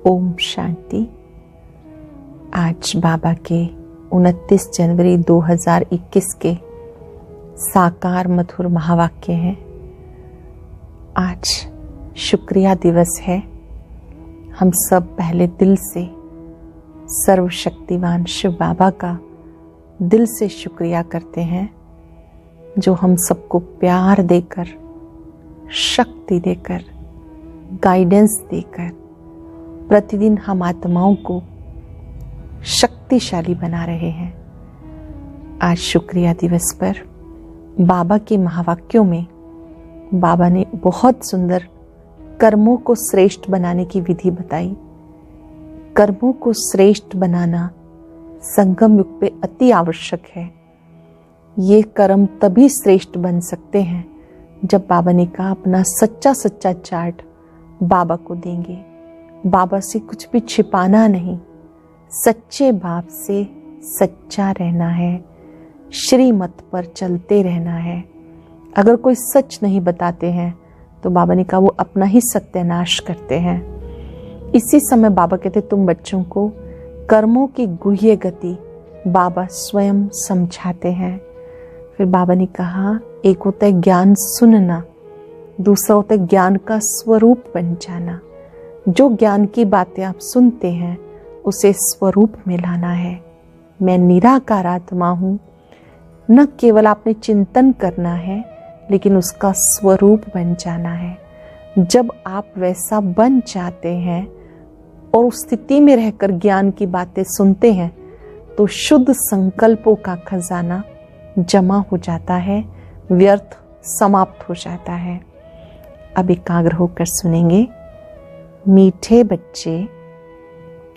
ओम शांति। आज बाबा के 29 जनवरी 2021 के साकार मधुर महावाक्य हैं। आज शुक्रिया दिवस है। हम सब पहले दिल से सर्वशक्तिवान शिव बाबा का दिल से शुक्रिया करते हैं, जो हम सबको प्यार देकर, शक्ति देकर, गाइडेंस देकर प्रतिदिन हम आत्माओं को शक्तिशाली बना रहे हैं। आज शुक्रिया दिवस पर बाबा के महावाक्यों में बाबा ने बहुत सुंदर कर्मों को श्रेष्ठ बनाने की विधि बताई। कर्मों को श्रेष्ठ बनाना संगम युग पे अति आवश्यक है। ये कर्म तभी श्रेष्ठ बन सकते हैं जब बाबा ने कहा अपना सच्चा सच्चा चार्ट बाबा को देंगे। बाबा से कुछ भी छिपाना नहीं, सच्चे बाप से सच्चा रहना है, श्रीमत पर चलते रहना है। अगर कोई सच नहीं बताते हैं तो बाबा ने कहा वो अपना ही सत्यानाश करते हैं। इसी समय बाबा कहते तुम बच्चों को कर्मों की गुह्य गति बाबा स्वयं समझाते हैं। फिर बाबा ने कहा एक होता है ज्ञान सुनना, दूसरा होता है ज्ञान का स्वरूप बन जाना। जो ज्ञान की बातें आप सुनते हैं उसे स्वरूप में लाना है। मैं निराकार आत्मा हूँ, न केवल आपने चिंतन करना है लेकिन उसका स्वरूप बन जाना है। जब आप वैसा बन जाते हैं और उस स्थिति में रहकर ज्ञान की बातें सुनते हैं तो शुद्ध संकल्पों का खजाना जमा हो जाता है, व्यर्थ समाप्त हो जाता है। अब एकाग्र होकर सुनेंगे। मीठे बच्चे,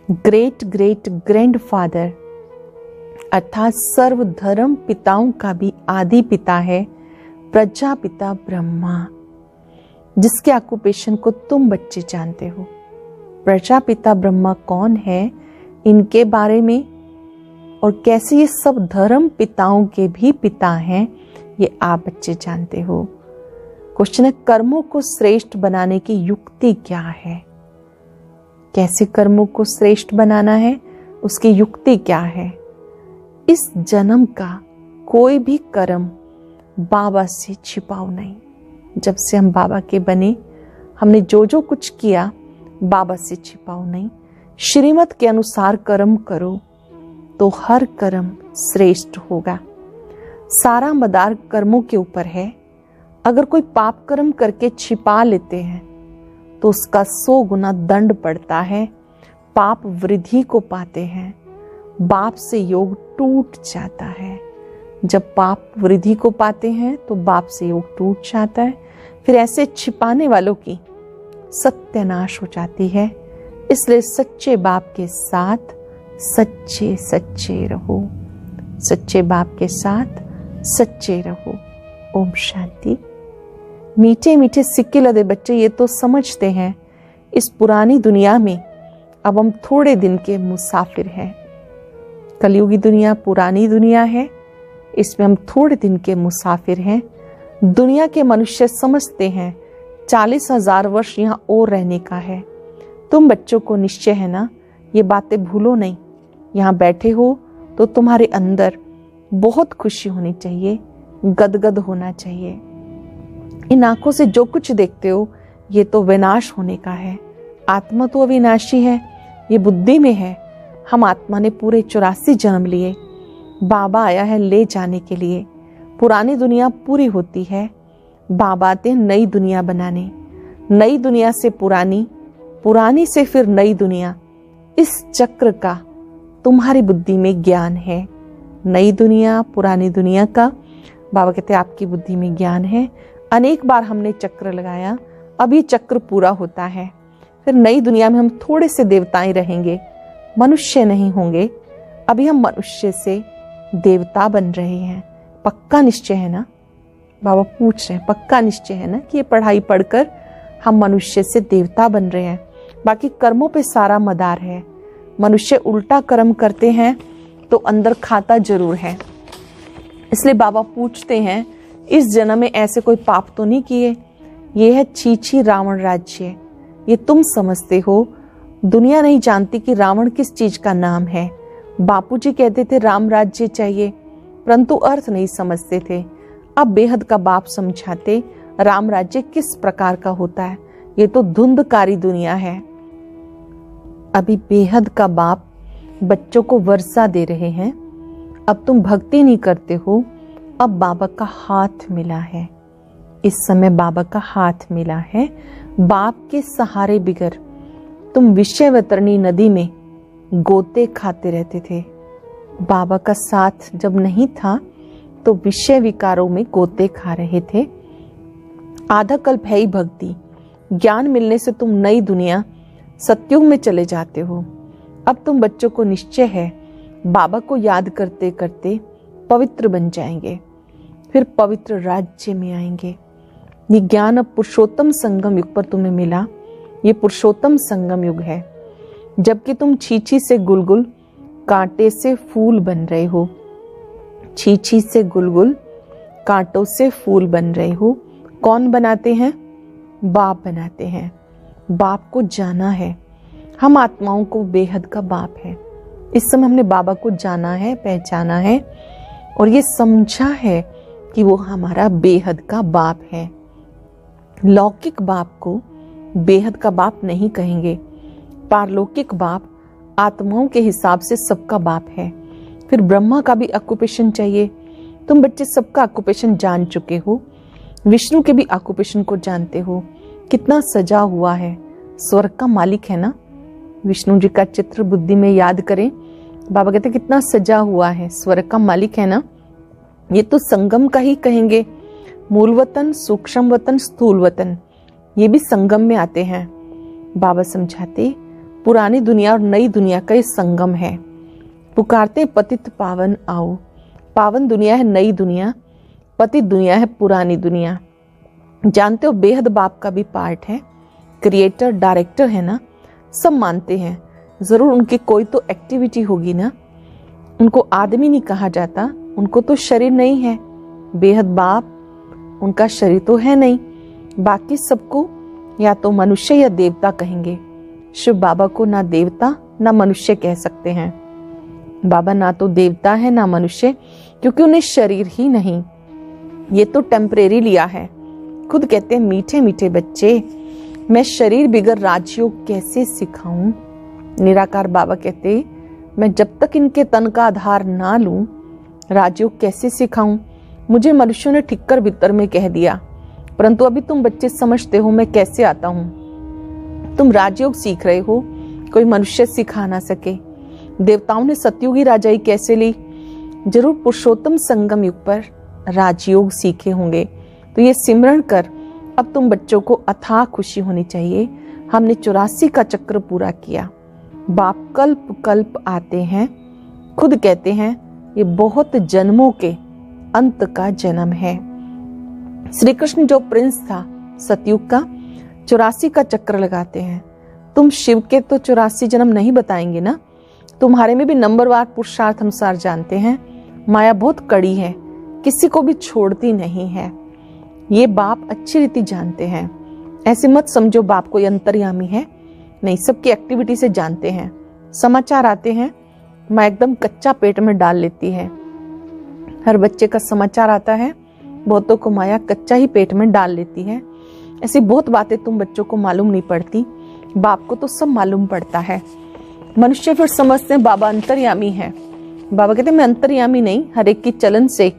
ग्रेट ग्रेट ग्रैंडफादर अर्थात सर्व धर्म पिताओं का भी आदि पिता है प्रजापिता ब्रह्मा, जिसके ऑक्यूपेशन को तुम बच्चे जानते हो। प्रजापिता ब्रह्मा कौन है, इनके बारे में और कैसे ये सब धर्म पिताओं के भी पिता हैं, ये आप बच्चे जानते हो। क्वेश्चन है कर्मों को श्रेष्ठ बनाने की युक्ति क्या है। कैसे कर्मों को श्रेष्ठ बनाना है, उसकी युक्ति क्या है। इस जन्म का कोई भी कर्म बाबा से छिपाओ नहीं। जब से हम बाबा के बने हमने जो जो कुछ किया बाबा से छिपाओ नहीं। श्रीमत के अनुसार कर्म करो तो हर कर्म श्रेष्ठ होगा। सारा मदार कर्मों के ऊपर है। अगर कोई पाप कर्म करके छिपा लेते हैं तो उसका 100 गुना दंड पड़ता है। पाप वृद्धि को पाते हैं, बाप से योग टूट जाता है। जब पाप वृद्धि को पाते हैं तो बाप से योग टूट जाता है। फिर ऐसे छिपाने वालों की सत्यानाश हो जाती है। इसलिए सच्चे बाप के साथ सच्चे सच्चे रहो, सच्चे बाप के साथ सच्चे रहो। ओम शांति। मीठे मीठे सिक्के लदे बच्चे ये तो समझते हैं इस पुरानी दुनिया में अब हम थोड़े दिन के मुसाफिर हैं। कलयुगी दुनिया पुरानी दुनिया है, इसमें हम थोड़े दिन के मुसाफिर हैं। दुनिया के मनुष्य समझते हैं 40,000 वर्ष यहाँ और रहने का है। तुम बच्चों को निश्चय है ना, ये बातें भूलो नहीं। यहाँ बैठे हो तो तुम्हारे अंदर बहुत खुशी होनी चाहिए, गदगद होना चाहिए। इन आंखों से जो कुछ देखते हो ये तो विनाश होने का है। आत्मा तो अविनाशी है, ये बुद्धि में है। हम आत्मा ने पूरे 84 जन्म लिए। बाबा आया है ले जाने के लिए। पुरानी दुनिया पूरी होती है, बाबा आते हैं नई दुनिया बनाने। नई दुनिया से पुरानी, पुरानी से फिर नई दुनिया। इस चक्र का तुम्हारी बुद्धि में ज्ञान है। नई दुनिया पुरानी दुनिया का बाबा कहते हैं आपकी बुद्धि में ज्ञान है। अनेक बार हमने चक्र लगाया, अब ये चक्र पूरा होता है। फिर नई दुनिया में हम थोड़े से देवताएं रहेंगे, मनुष्य नहीं होंगे। अभी हम मनुष्य से देवता बन रहे हैं। पक्का निश्चय है ना, बाबा पूछ रहे हैं, पक्का निश्चय है ना कि ये पढ़ाई पढ़कर हम मनुष्य से देवता बन रहे हैं। बाकी कर्मों पे सारा मदार है। मनुष्य उल्टा कर्म करते हैं तो अंदर खाता जरूर है। इसलिए बाबा पूछते हैं इस जन्म में ऐसे कोई पाप तो नहीं किए। ये है छीछी रावण राज्य। ये तुम समझते हो दुनिया नहीं जानती कि रावण किस चीज का नाम है। बापूजी कहते थे राम राज्य चाहिए, परंतु अर्थ नहीं समझते थे। अब बेहद का बाप समझाते राम राज्य किस प्रकार का होता है। ये तो धुंधकारी दुनिया है। अभी बेहद का बाप बच्चों को वर्षा दे रहे हैं। अब तुम भक्ति नहीं करते हो, अब बाबा का हाथ मिला है। इस समय बाबा का हाथ मिला है। बाप के सहारे बिगर तुम विषयवतरणी नदी में गोते खाते रहते थे। बाबा का साथ जब नहीं था तो विषय विकारों में गोते खा रहे थे। आधा कल्प है ही भक्ति। ज्ञान मिलने से तुम नई दुनिया सतयुग में चले जाते हो। अब तुम बच्चों को निश्चय है बाबा को याद करते करते पवित्र बन जाएंगे, फिर पवित्र राज्य में आएंगे। ये ज्ञान अब पुरुषोत्तम संगम युग पर तुम्हें मिला। ये पुरुषोत्तम संगम युग है, जबकि तुम छीछी से गुलगुल कांटे से फूल बन रहे हो। छीछी से गुलगुल कांटों से फूल बन रहे हो। कौन बनाते हैं? बाप बनाते हैं। बाप को जाना है। हम आत्माओं को बेहद का बाप है। इस समय हमने बाबा को जाना है, पहचाना है और ये समझा है कि वो हमारा बेहद का बाप है। लौकिक बाप को बेहद का बाप नहीं कहेंगे। पारलौकिक बाप आत्माओं के हिसाब से सबका बाप है। फिर ब्रह्मा का भी ऑक्यूपेशन चाहिए। तुम बच्चे सबका ऑक्यूपेशन जान चुके हो। विष्णु के भी ऑक्यूपेशन को जानते हो। कितना सजा हुआ है। स्वर्ग का मालिक है ना। विष्णु जी का चित्र बुद्धि में याद करें। बाबा कहते कितना सजा हुआ है, स्वर्ग का मालिक है ना। ये तो संगम का ही कहेंगे। मूल वतन, सूक्ष्म वतन, स्थूल वतन, ये भी संगम में आते हैं। बाबा समझाते पुरानी दुनिया और नई दुनिया का ये संगम है। पुकारते पतित पावन आओ। पावन दुनिया है नई दुनिया, पतित दुनिया है पुरानी दुनिया। जानते हो बेहद बाप का भी पार्ट है। क्रिएटर, डायरेक्टर है ना। सब मानते हैं जरूर उनकी कोई तो एक्टिविटी होगी ना। उनको आदमी नहीं कहा जाता, उनको तो शरीर नहीं है। बेहद बाप, उनका शरीर तो है नहीं। बाकी सबको या तो मनुष्य या देवता कहेंगे। शिव बाबा को ना देवता ना मनुष्य कह सकते हैं। बाबा ना तो देवता है ना मनुष्य, क्योंकि उन्हें शरीर ही नहीं। ये तो टेम्परेरी लिया है। खुद कहते हैं मीठे मीठे बच्चे, मैं शरीर बिगर राजयोग कैसे सिखाऊं। निराकार बाबा कहते मैं जब तक इनके तन का आधार ना लूं राजयोग कैसे सिखाऊं। मुझे मनुष्यों ने ठिक्कर भीतर में कह दिया, परंतु अभी तुम बच्चे समझते हो मैं कैसे आता हूं। तुम राजयोग सीख रहे हो, कोई मनुष्य सिखा ना सके। देवताओं ने सतयुगी राजाई कैसे ली? जरूर पुरुषोत्तम संगम युग पर राजयोग सीखे होंगे। तो ये सिमरण कर अब तुम बच्चों को अथाह खुशी होनी चाहिए। हमने 84 का चक्र पूरा किया। बाप कल्प कल्प आते हैं। खुद कहते हैं ये बहुत जन्मों के अंत का जन्म है। श्री कृष्ण जो प्रिंस था सतयुग का, 84 का चक्र लगाते हैं। तुम शिव के तो 84 जन्म नहीं बताएंगे ना। तुम्हारे में भी नंबरवार पुरुषार्थ अनुसार जानते हैं। माया बहुत कड़ी है, किसी को भी छोड़ती नहीं है। ये बाप अच्छी रीति जानते हैं। ऐसे मत समझो बाप कोई अंतर्यामी है, नहीं, सबकी एक्टिविटी से जानते हैं। समाचार आते हैं, माँ एकदम कच्चा पेट में डाल लेती है। हर बच्चे का समाचार आता है, बहुतों को माया कच्चा ही पेट में डाल लेती है। ऐसी बहुत बातें तुम बच्चों को मालूम नहीं पड़ती, बाप को तो सब मालूम पड़ता है। मनुष्य फिर समझते हैं बाबा अंतर्यामी है। बाबा कहते मैं अंतर्यामी नहीं, हर एक की चलन से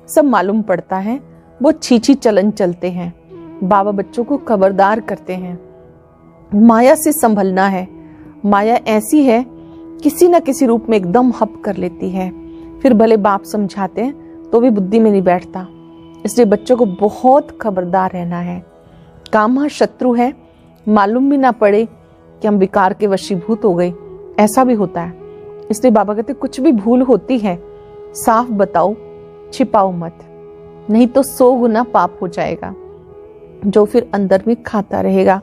सब मालूम पड़ता है। वो छीछी चलन चलते हैं। बाबा बच्चों को खबरदार करते हैं, माया से संभलना है। माया ऐसी है किसी न किसी रूप में एकदम हप कर लेती है। फिर भले बाप समझाते हैं तो भी बुद्धि में नहीं बैठता। इसलिए बच्चों को बहुत खबरदार रहना है। काम शत्रु है, मालूम भी ना पड़े कि हम विकार के वशीभूत हो गए, ऐसा भी होता है। इसलिए बाबा कहते कुछ भी भूल होती है साफ बताओ, छिपाओ मत, नहीं तो 100 गुना पाप हो जाएगा, जो फिर अंदर में खाता रहेगा।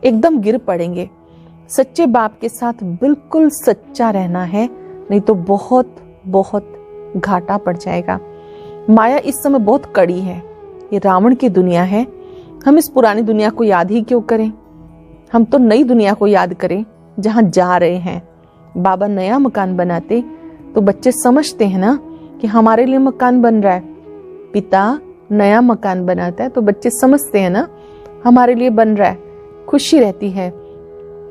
एकदम गिर पड़ेंगे। सच्चे बाप के साथ बिल्कुल सच्चा रहना है, नहीं तो बहुत बहुत घाटा पड़ जाएगा। माया इस समय बहुत कड़ी है। ये रावण की दुनिया है। हम इस पुरानी दुनिया को याद ही क्यों करें? हम तो नई दुनिया को याद करें। जहां जा रहे हैं। बाबा नया मकान बनाते तो बच्चे समझते हैं ना कि हमारे लिए मकान बन रहा है। पिता नया मकान बनाता है तो बच्चे समझते हैं ना हमारे लिए बन रहा है, खुशी रहती है।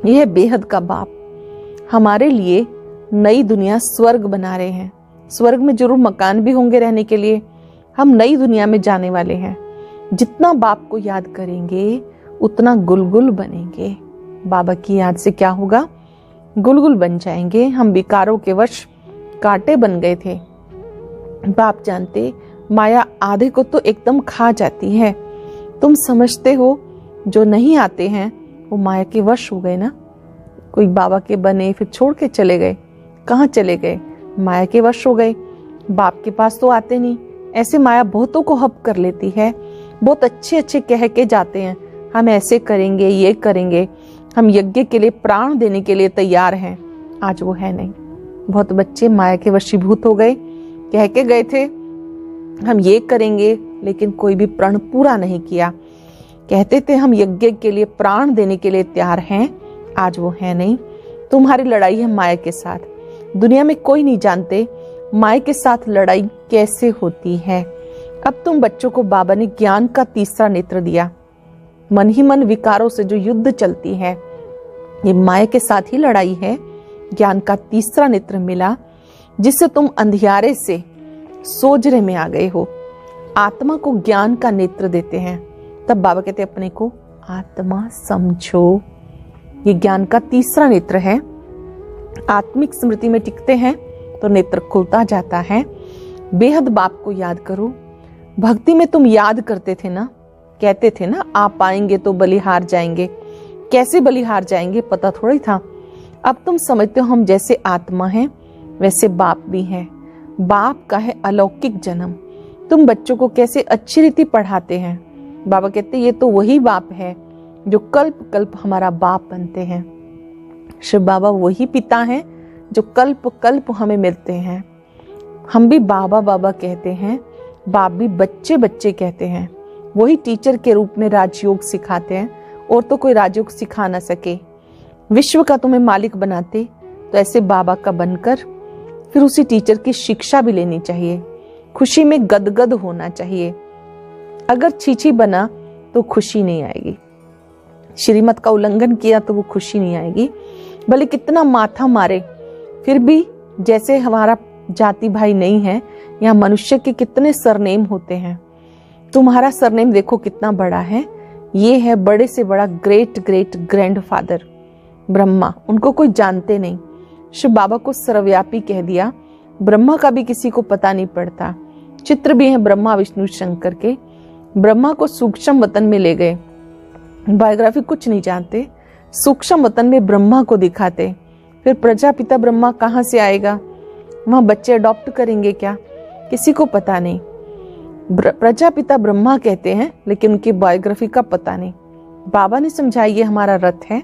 यह बेहद का बाप हमारे लिए नई दुनिया स्वर्ग बना रहे हैं। स्वर्ग में जरूर मकान भी होंगे रहने के लिए, हम नई दुनिया में जाने वाले हैं। जितना बाप को याद करेंगे उतना गुलगुल बनेंगे। बाबा की याद से क्या होगा? गुलगुल बन जाएंगे। हम विकारों के वश कांटे बन गए थे। बाप जानते माया आधे को तो एकदम खा जाती है। तुम समझते हो जो नहीं आते हैं वो माया के वश हो गए ना। कोई बाबा के बने फिर छोड़ के चले गए, कहाँ चले गए? माया के वश हो गए। बाप के पास तो आते नहीं। ऐसे माया बहुतों को हप कर लेती है। बहुत अच्छे अच्छे कह के जाते हैं, हम ऐसे करेंगे, ये करेंगे, हम यज्ञ के लिए प्राण देने के लिए तैयार हैं। आज वो है नहीं। बहुत बच्चे माया के वशीभूत हो गए, कह के गए थे हम ये करेंगे, लेकिन कोई भी प्रण पूरा नहीं किया। कहते थे हम यज्ञ के लिए प्राण देने के लिए तैयार हैं, आज वो है नहीं। तुम्हारी लड़ाई है माया के साथ। दुनिया में कोई नहीं जानते माया के साथ लड़ाई कैसे होती है। अब तुम बच्चों को बाबा ने ज्ञान का तीसरा नेत्र दिया। मन ही मन विकारों से जो युद्ध चलती है, ये माया के साथ ही लड़ाई है। ज्ञान का तीसरा नेत्र मिला जिससे तुम अंधियारे से सोजरे में आ गए हो। आत्मा को ज्ञान का नेत्र देते हैं, तब बाबा कहते अपने को आत्मा समझो। ये ज्ञान का तीसरा नेत्र है। आत्मिक स्मृति में टिकते हैं तो नेत्र खुलता जाता है। बेहद बाप को याद करो। भक्ति में तुम याद करते थे ना, कहते थे ना आप पाएंगे तो बलिहार जाएंगे। कैसे बलिहार जाएंगे पता थोड़ा ही था। अब तुम समझते हो हम जैसे आत्मा हैं वैसे बाप भी हैं। बाप का है अलौकिक जन्म। तुम बच्चों को कैसे अच्छी रीति पढ़ाते हैं। बाबा कहते ये तो वही बाप है जो कल्प कल्प हमारा बाप बनते हैं। शिव बाबा वही पिता हैं जो कल्प कल्प हमें मिलते हैं। हम भी बाबा बाबा कहते हैं, बाप भी बच्चे बच्चे कहते हैं। वही टीचर के रूप में राजयोग सिखाते हैं, और तो कोई राजयोग सिखा ना सके। विश्व का तुम्हें मालिक बनाते तो ऐसे बाबा का बनकर फिर उसी टीचर की शिक्षा भी लेनी चाहिए। खुशी में गदगद होना चाहिए। अगर छीछी बना तो खुशी नहीं आएगी। श्रीमत का उल्लंघन किया तो वो खुशी नहीं आएगी। भले कितना माथा मारे, फिर भी जैसे हमारा जाति भाई नहीं है, यहाँ मनुष्य के कितने सरनेम होते हैं। तुम्हारा सरनेम देखो कितना बड़ा है। ये है बड़े से बड़ा ग्रेट ग्रेट ग्रैंडफादर ब्रह्मा। उनको कोई जानते नहीं। शिव बाबा को सर्वव्यापी कह दिया। ब्रह्मा का भी किसी को पता नहीं पड़ता। चित्र भी है ब्रह्मा विष्णु शंकर के। ब्रह्मा को सूक्ष्म वतन में ले गए। बायोग्राफी कुछ नहीं जानते, सूक्ष्म वतन में ब्रह्मा को दिखाते। फिर प्रजापिता ब्रह्मा कहाँ से आएगा? वहां बच्चे अडॉप्ट करेंगे क्या? किसी को पता नहीं। प्रजापिता ब्रह्मा कहते हैं, लेकिन उनकी बायोग्राफी का पता नहीं। बाबा ने समझाया ये हमारा रथ है।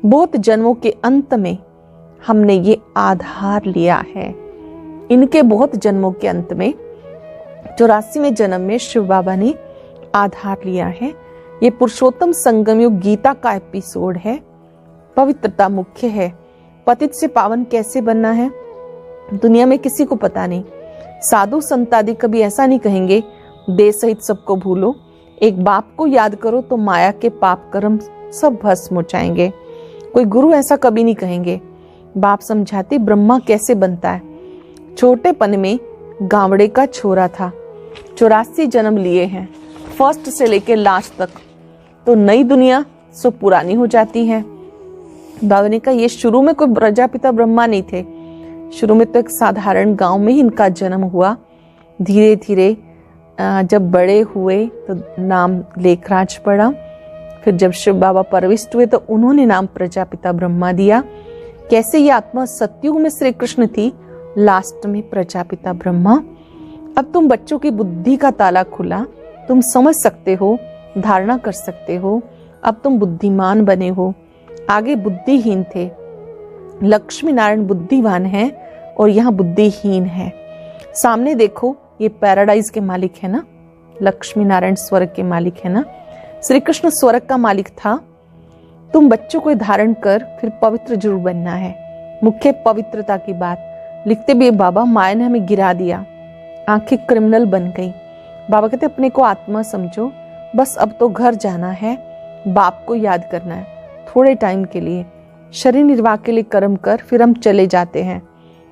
बहुत जन्मों के अंत में हमने ये आधार लिया है। इनके बहुत जन्मों के अंत में 84वें जन्म में शिव बाबा ने आधार लिया है। ये पुरुषोत्तम संगम युग गीता का एपिसोड है। पवित्रता मुख्य है। पतित से पावन कैसे बनना है दुनिया में किसी को पता नहीं। साधु संत आदि कभी ऐसा नहीं कहेंगे देह सहित सबको भूलो। एक बाप को याद करो तो माया के पाप कर्म सब भस्म हो जाएंगे। कोई गुरु ऐसा कभी नहीं कहेंगे। बाप समझाते ब्रह्मा कैसे बनता है। छोटेपन में गावड़े का छोरा था। 84 जन्म लिए हैं, फर्स्ट से लेकर लास्ट तक। तो नई दुनिया सो पुरानी हो जाती है। बाबा ने कहा ये शुरू में कोई प्रजापिता ब्रह्मा नहीं थे। शुरू में तो एक साधारण गांव में ही इनका जन्म हुआ। धीरे धीरे जब बड़े हुए तो नाम लेखराज पड़ा। फिर जब शिव बाबा परविष्ट हुए तो उन्होंने नाम प्रजापिता ब्रह्मा दिया। कैसे ये आत्मा सतयुग में श्री कृष्ण थी, लास्ट में प्रजापिता ब्रह्मा। अब तुम बच्चों की बुद्धि का ताला खुला। तुम समझ सकते हो, धारणा कर सकते हो। अब तुम बुद्धिमान बने हो। आगे बुद्धिहीन थे। लक्ष्मी नारायण बुद्धिवान है और यहाँ बुद्धिहीन है। सामने देखो ये पैराडाइज के मालिक है ना, लक्ष्मी नारायण स्वर्ग के मालिक है ना। श्री कृष्ण स्वर्ग का मालिक था तुम बच्चों को धारण कर फिर पवित्र जरूर बनना है। मुख्य पवित्रता की बात लिखते भी बाबा, माया ने हमें गिरा दिया, आंखें क्रिमिनल बन गई। बाबा कहते अपने को आत्मा समझो, बस अब तो घर जाना है, बाप को याद करना है थोड़े टाइम के लिए, शरीर निर्वाह के लिए कर्म कर, फिर हम चले जाते हैं।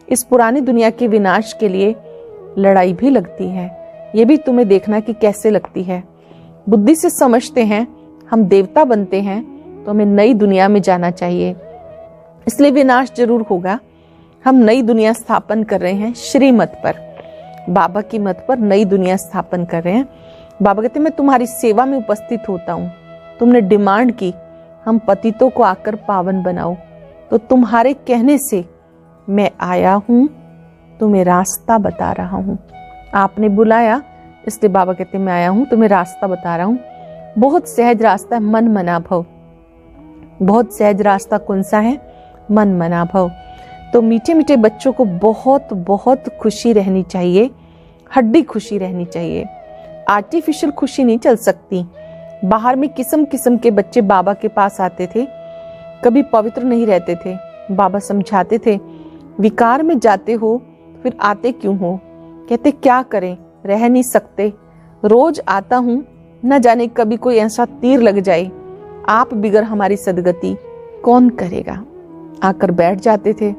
इस पुरानी दुनिया के विनाश के लिए लड़ाई भी लगती है, ये भी तुम्हें देखना कि कैसे लगती है। बुद्धि से समझते हैं हम देवता बनते हैं तो हमें नई दुनिया में जाना चाहिए, इसलिए विनाश जरूर होगा। हम नई दुनिया स्थापन कर रहे हैं श्रीमत पर, बाबा की मत पर नई दुनिया स्थापन कर रहे हैं। बाबा कहते मैं तुम्हारी सेवा में उपस्थित होता हूँ। तुमने डिमांड की हम पतितों को आकर पावन बनाओ, तो तुम्हारे कहने से मैं आया हूँ, तुम्हें रास्ता बता रहा हूँ। आपने बुलाया इसलिए बाबा कहते मैं आया हूँ, तुम्हें रास्ता बता रहा हूँ। बहुत सहज रास्ता है मन मना भव। बहुत सहज रास्ता कौन सा है? मन मना भव। तो मीठे मीठे बच्चों को बहुत बहुत खुशी रहनी चाहिए, हड्डी खुशी रहनी चाहिए। आर्टिफिशियल खुशी नहीं चल सकती। बाहर में किस्म किस्म के बच्चे बाबा के पास आते थे, कभी पवित्र नहीं रहते थे। बाबा समझाते थे विकार में जाते हो फिर आते क्यों हो? कहते क्या करें, रह नहीं सकते, रोज आता हूँ, न जाने कभी कोई ऐसा तीर लग जाए, आप बिगर हमारी सदगति कौन करेगा। आकर बैठ जाते थे।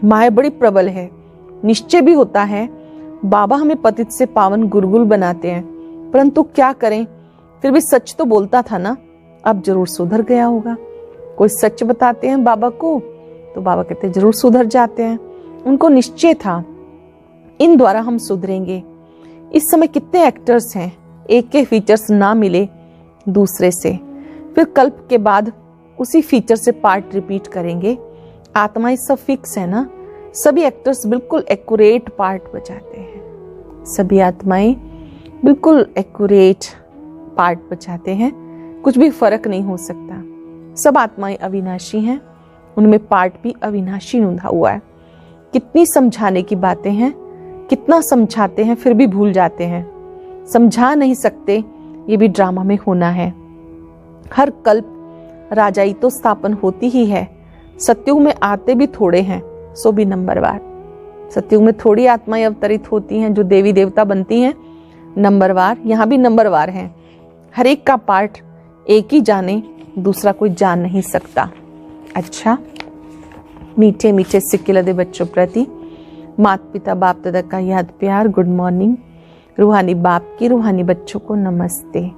माया बड़ी प्रबल है, निश्चय भी होता है बाबा हमें पतित से पावन गुलगुल बनाते हैं, परंतु क्या करें, फिर भी सच तो बोलता था ना, अब जरूर सुधर गया होगा। कोई सच बताते हैं बाबा को तो बाबा कहते जरूर सुधर जाते हैं। उनको निश्चय था इन द्वारा हम सुधरेंगे। इस समय कितने एक्टर्स हैं, एक के फीचर्स ना मिले दूसरे से, फिर कल्प के बाद उसी फीचर से पार्ट रिपीट करेंगे। आत्माएं सब फिक्स है ना, सभी एक्टर्स बिल्कुल एक्यूरेट पार्ट बजाते हैं। सभी आत्माएं बिल्कुल एक्यूरेट पार्ट बजाते हैं, कुछ भी फर्क नहीं हो सकता। सब आत्माएं अविनाशी हैं, उनमें पार्ट भी अविनाशी नूंधा हुआ है। कितनी समझाने की बातें हैं, कितना समझाते हैं फिर भी भूल जाते हैं। समझा नहीं सकते, ये भी ड्रामा में होना है। हर कल्प राजाई तो स्थापन होती ही है। सत्युग में आते भी थोड़े हैं, सो भी नंबरवार। सत्युग में थोड़ी आत्माएं अवतरित होती हैं जो देवी देवता बनती हैं, नंबरवार। यहाँ भी नंबरवार हैं। हर एक का पार्ट एक ही जाने, दूसरा कोई जान नहीं सकता। अच्छा, मीठे मीठे सिक्के लदे बच्चों प्रति माता पिता बाप दादा का याद प्यार, गुड मॉर्निंग। रूहानी बाप की रूहानी बच्चों को नमस्ते।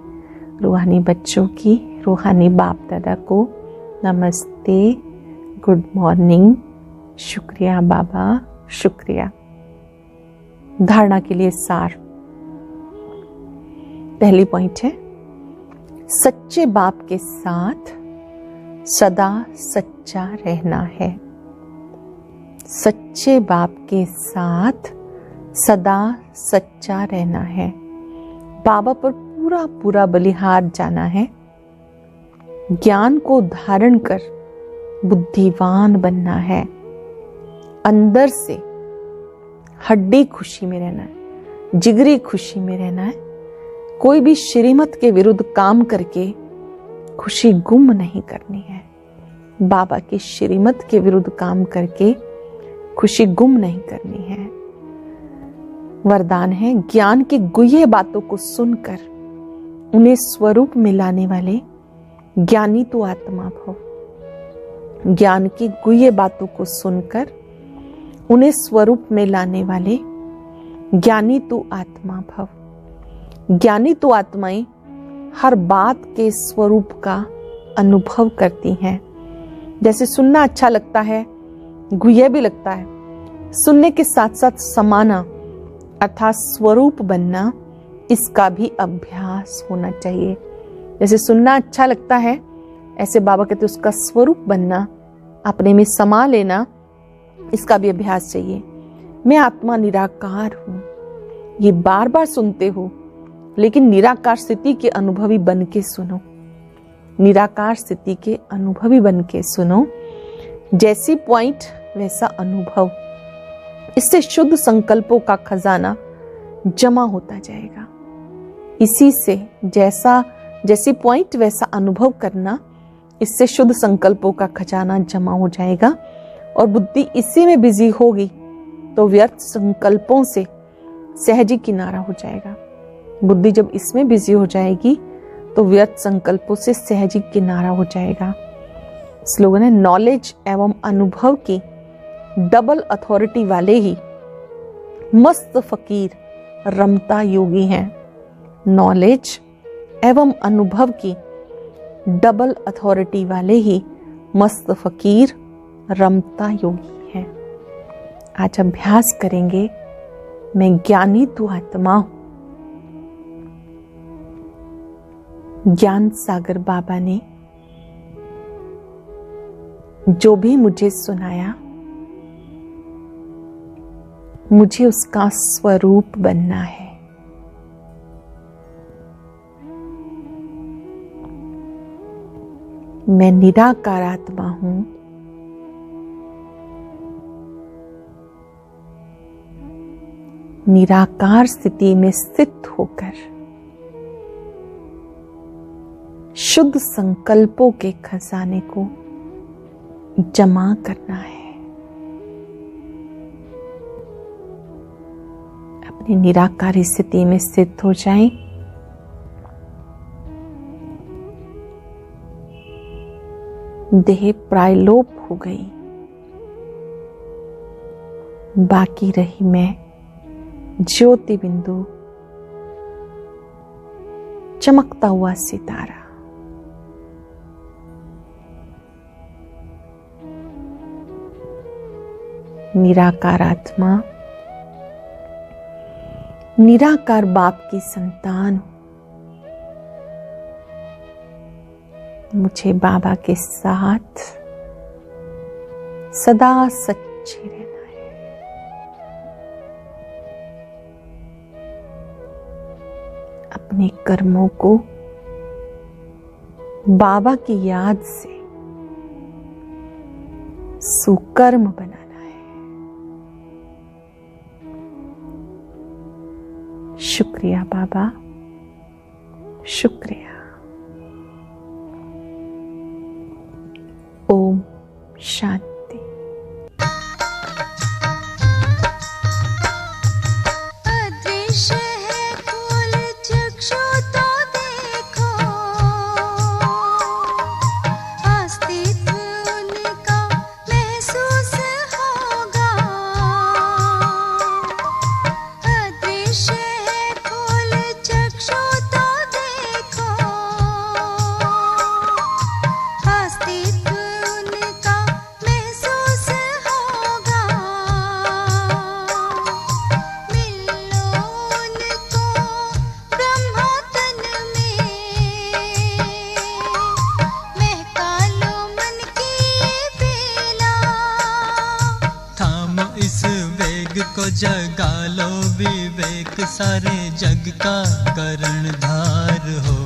रूहानी बच्चों की रूहानी बाप दादा को नमस्ते, गुड मॉर्निंग। शुक्रिया बाबा, शुक्रिया। धारणा के लिए सार। पहली पॉइंट है, सच्चे बाप के साथ सदा सच्चा रहना है। सच्चे बाप के साथ सदा सच्चा रहना है। बाबा पर पूरा पूरा बलिहार जाना है। ज्ञान को धारण कर बुद्धिवान बनना है। अंदर से हड्डी खुशी में रहना है, जिगरी खुशी में रहना है। कोई भी श्रीमत के विरुद्ध काम करके खुशी गुम नहीं करनी है। बाबा की श्रीमत के विरुद्ध काम करके खुशी गुम नहीं करनी है। वरदान है, ज्ञान की गुह्य बातों को सुनकर उन्हें स्वरूप में लाने वाले ज्ञानी तो आत्मा भव। ज्ञान की गुह्य बातों को सुनकर उन्हें स्वरूप में लाने वाले ज्ञानी तो आत्मा भव। ज्ञानी तो आत्माएं हर बात के स्वरूप का अनुभव करती हैं। जैसे सुनना अच्छा लगता है, गुह्य भी लगता है, सुनने के साथ साथ समाना अर्थात स्वरूप बनना, इसका भी अभ्यास होना चाहिए। जैसे सुनना अच्छा लगता है, ऐसे बाबा कहते उसका स्वरूप बनना, अपने में समा लेना, इसका भी अभ्यास चाहिए। मैं आत्मा निराकार हूं, ये बार बार सुनते हो, लेकिन निराकार स्थिति के अनुभवी बन के सुनो। निराकार स्थिति के अनुभवी बन के सुनो। जैसी पॉइंट वैसा अनुभव, इससे शुद्ध संकल्पों का खजाना जमा होता जाएगा। इसी से जैसी पॉइंट वैसा अनुभव करना, इससे शुद्ध संकल्पों का खजाना जमा हो जाएगा और बुद्धि इसी में बिजी होगी तो व्यर्थ संकल्पों से सहज ही किनारा हो जाएगा। बुद्धि जब इसमें बिजी हो जाएगी तो व्यर्थ संकल्पों से सहज ही किनारा हो जाएगा। स्लोगन है, नॉलेज एवं अनुभव की डबल अथॉरिटी वाले ही मस्त फकीर रमता योगी हैं। नॉलेज एवं अनुभव की डबल अथॉरिटी वाले ही मस्त फकीर रमता योगी हैं। आज अभ्यास करेंगे, मैं ज्ञानी तू आत्मा हूं। ज्ञान सागर बाबा ने जो भी मुझे सुनाया, मुझे उसका स्वरूप बनना है। मैं निराकार आत्मा हूं। निराकार स्थिति में स्थित होकर शुद्ध संकल्पों के खजाने को जमा करना है। अपनी निराकारी स्थिति में स्थित हो जाएं। देह प्रायलोप हो गई, बाकी रही मैं ज्योति बिंदु, चमकता हुआ सितारा। निराकार आत्मा, निराकार बाप की संतान। मुझे बाबा के साथ सदा सच्चे रहना है। अपने कर्मों को बाबा की याद से सुकर्म बनाना है। शुक्रिया बाबा, शुक्रिया। ओम शांति। अदृश्य है खोल चक्षु तो देखो, अस्तित्व उनका महसूस होगा। अदृश्य है खोल चक्षु तो देखो, अस्तित्व को जगा लो विवेक, सारे जग का करणधार हो।